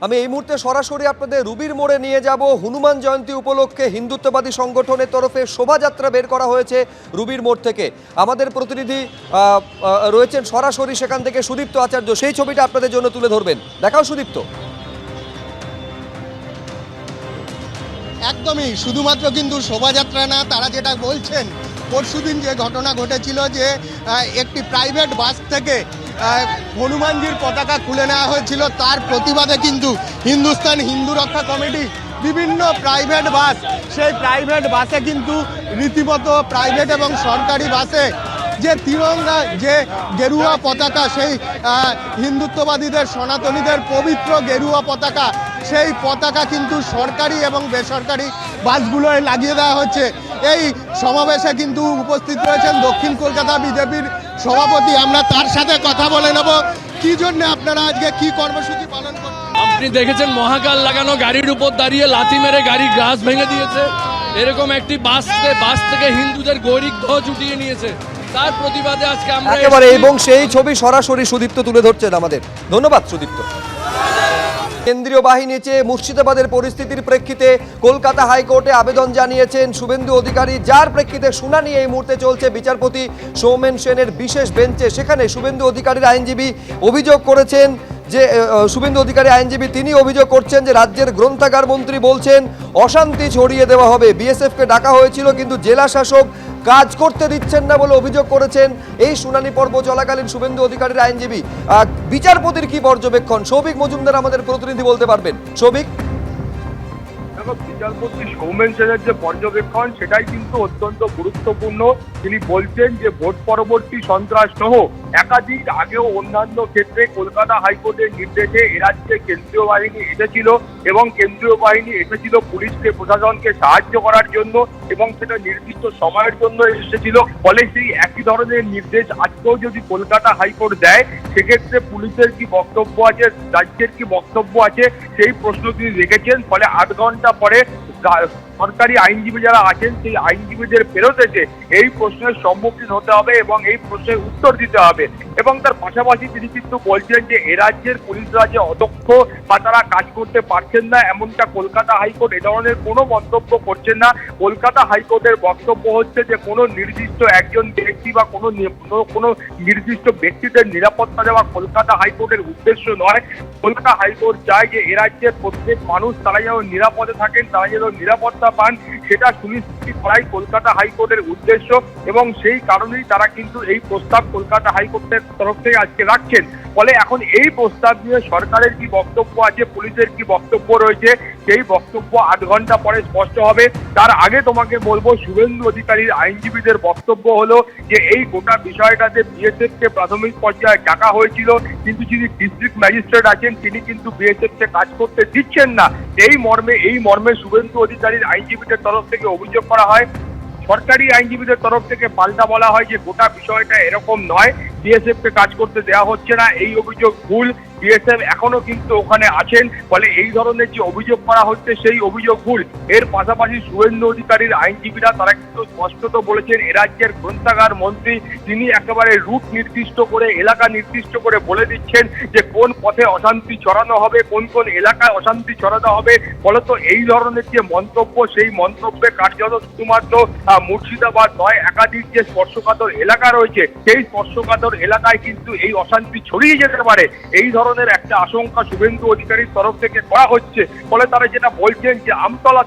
আমি এই মুহূর্তে সরাসরি আপনাদের রুবির মোড়ে নিয়ে যাব। হনুমান জয়ন্তী উপলক্ষে হিন্দুত্ববাদী সংগঠনের তরফে শোভাযাত্রা বের করা হয়েছে রুবির মোড় থেকে। আমাদের প্রতিনিধি রয়েছেন সরাসরি সেখান থেকে, সুদীপ্ত আচার্য, সেই ছবিটা আপনাদের জন্য তুলে ধরবেন। দেখাও সুদীপ্ত। একদমই, শুধুমাত্র কিন্তু শোভাযাত্রা না, তারা যেটা বলছেন পরশুদিন যে ঘটনা ঘটেছিল যে একটি প্রাইভেট বাস থেকে হনুমানজির পতাকা খুলে নেওয়া হয়েছিল, তার প্রতিবাদে কিন্তু হিন্দুস্তান হিন্দু রক্ষা কমিটি বিভিন্ন প্রাইভেট বাস, সেই প্রাইভেট বাসে কিন্তু রীতিমতো প্রাইভেট এবং সরকারি বাসে যে তিরঙ্গা, যে গেরুয়া পতাকা, সেই হিন্দুত্ববাদীদের সনাতনীদের পবিত্র গেরুয়া পতাকা, সেই পতাকা কিন্তু সরকারি এবং বেসরকারি বাসগুলোয় লাগিয়ে দেওয়া হচ্ছে। এই সমাবেশে কিন্তু উপস্থিত রয়েছেন দক্ষিণ কলকাতা বিজেপির সভাপতি। আমরা তার সাথে কথা বলে নেব কি জন্য আপনারা আজকে কি কর্মসূচি পালন করছেন। আপনি দেখেছেন মহাকাল লাগানো গাড়ির উপর দাঁড়িয়ে লাথি মেরে গাড়ির গ্লাস ভেঙে দিয়েছে। এরকম একটি বাস থেকে হিন্দুদের গৈরিক ধ্বজ উঠিয়ে নিয়েছে, তার প্রতিবাদে আজকে আমরা একেবারে, এবং সেই ছবি সরাসরি সুদীপ্ত তুলে ধরছেন আমাদের। ধন্যবাদ সুদীপ্ত। কেন্দ্রীয় বাহিনী চেয়ে মুর্শিদাবাদের পরিস্থিতির প্রেক্ষিতে কলকাতা হাইকোর্টে আবেদন জানিয়েছেন শুভেন্দু অধিকারী, যার প্রেক্ষিতে শুনানি এই মুহূর্তে চলছে বিচারপতি সৌমেন সেনের বিশেষ বেঞ্চে। সেখানে শুভেন্দু অধিকারীর আইনজীবী অভিযোগ করেছেন যে তিনি অভিযোগ করছেন যে রাজ্যের গ্রন্থাগার মন্ত্রী বলছেন অশান্তি ছড়িয়ে দেওয়া হবে। বিএসএফকে ডাকা হয়েছিল কিন্তু জেলা শাসক কাজ করতে দিচ্ছেন না বলে অভিযোগ করেছেন এই শুনানি পর্ব চলাকালীন শুভেন্দু অধিকারীর আইনজীবী। বিচারপতির কি পর্যবেক্ষণ, সৌভিক মজুমদার আমাদের প্রতিনিধি বলতে পারবেন। সৌভিক। বিচারপতি সৌমেন সেনের যে পর্যবেক্ষণ সেটাই কিন্তু অত্যন্ত গুরুত্বপূর্ণ। তিনি বলছেন যে ভোট পরবর্তী সন্ত্রাস সহ একাধিক আগেও অন্যান্য ক্ষেত্রে কলকাতা হাইকোর্টের নির্দেশে এরাজ্যে কেন্দ্রীয় বাহিনী এসেছিল এবং কেন্দ্রীয় বাহিনী এসেছিল পুলিশকে, প্রশাসনকে সাহায্য করার জন্য এবং সেটা নির্দিষ্ট সময়ের জন্য এসেছিল। ফলে সেই একই ধরনের নির্দেশ আজকেও যদি কলকাতা হাইকোর্ট দেয়, সেক্ষেত্রে পুলিশের কি বক্তব্য আছে, রাজ্যের কি বক্তব্য আছে, সেই প্রশ্ন তিনি রেখেছেন। ফলে 8 ঘন্টা পরে সরকারি আইনজীবী যারা আছেন সেই আইনজীবীদের ফেরত এসে এই প্রশ্নের সম্মুখীন হতে হবে এবং এই প্রশ্নের উত্তর দিতে হবে। এবং তার পাশাপাশি তিনি কিন্তু বলছেন যে এ রাজ্যের পুলিশরা যে অদক্ষ বা তারা কাজ করতে পারছেন না, এমনটা কলকাতা হাইকোর্ট এ ধরনের কোনো মন্তব্য করছেন না। কলকাতা হাইকোর্টের বক্তব্য হচ্ছে যে কোনো নির্দিষ্ট একজন ব্যক্তি বা কোনো নির্দিষ্ট ব্যক্তিদের নিরাপত্তা দেওয়া কলকাতা হাইকোর্টের উদ্দেশ্য নয়। কলকাতা হাইকোর্ট চায় যে এ রাজ্যের প্রত্যেক মানুষ তারা যেন নিরাপদে থাকেন, তারা যেন নিরাপত্তা পান, সেটা সুনিশ্চিত করাই কলকাতা হাইকোর্টের উদ্দেশ্য। এবং সেই কারণেই তারা কিন্তু এই প্রস্তাব কলকাতা হাইকোর্টের তরফ থেকে আজকে রাখছেন। ফলে এখন এই প্রস্তাব নিয়ে সরকারের কি বক্তব্য আছে, পুলিশের কি বক্তব্য রয়েছে, সেই বক্তব্য 8 ঘন্টা পরে স্পষ্ট হবে। তার আগে তোমাকে বলবো, শুভেন্দু অধিকারীর আইনজীবীদের বক্তব্য হলো যে এই গোটা বিষয়টাতে বিএসএফকে প্রাথমিক পর্যায়ে ডাকা হয়েছিল, কিন্তু যিনি ডিস্ট্রিক্ট ম্যাজিস্ট্রেট আছেন তিনি কিন্তু বিএসএফকে কাজ করতে দিচ্ছেন না। এই মর্মে শুভেন্দু অধিকারীর আইনজীবীদের তরফ থেকে অভিযোগ করা হয়। সরকারি আইনজীবীদের তরফ থেকে পাল্টা বলা হয় যে গোটা বিষয়টা এরকম নয়, বিএসএফকে কাজ করতে দেওয়া হচ্ছে না, এই অভিযোগ ভুল, বিএসএফ এখনো কিন্তু ওখানে আছেন। ফলে এই ধরনের যে অভিযোগ করা হচ্ছে সেই অভিযোগ ভুল। এর পাশাপাশি শুভেন্দু অধিকারীর আইনজীবীরা তারা কিন্তু স্পষ্টত বলেছেন এ রাজ্যের গ্রন্থাগার মন্ত্রী তিনি একেবারে রুট নির্দিষ্ট করে, এলাকা নির্দিষ্ট করে বলে দিচ্ছেন যে কোন পথে অশান্তি ছড়ানো হবে, কোন কোন এলাকায় অশান্তি ছড়ানো হবে। ফলত এই ধরনের যে মন্তব্য, সেই মন্তব্যে কার্যত শুধুমাত্র মুর্শিদাবাদ নয়, একাধিক যে স্পর্শকাতর এলাকা রয়েছে সেই স্পর্শকাতর এলাকায় কিন্তু এই অশান্তি ছড়িয়ে যেতে পারে, এই ধরনের একটা আশঙ্কা শুভেন্দু অধিকারীর তরফ থেকে করা হচ্ছে। ফলে তারা যেটা বলছেন যে আমতলা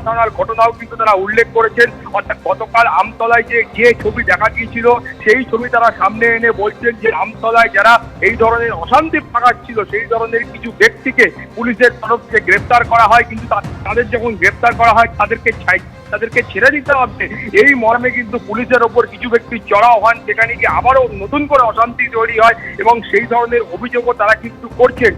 থানার ঘটনাও কিন্তু তারা উল্লেখ করেছেন। অর্থাৎ গতকাল আমতলায় যে ছবি দেখা গিয়েছিল সেই ছবি তারা সামনে এনে বলছেন যে আমতলায় যারা এই ধরনের অশান্তি পাকাচ্ছিল সেই ধরনের কিছু ব্যক্তিকে পুলিশের তরফ থেকে গ্রেপ্তার করা হয়, কিন্তু তাদের যখন গ্রেপ্তার করা হয় তাদেরকে ছেড়ে দিতে হবে। এই মর্মে কিন্তু পুলিশের ওপর কিছু ব্যক্তি চড়াও হন, সেখানে গিয়ে আবারও নতুন করে অশান্তি তৈরি হয় এবং সেই ধরনের অভিযোগও তারা কিন্তু করছেন।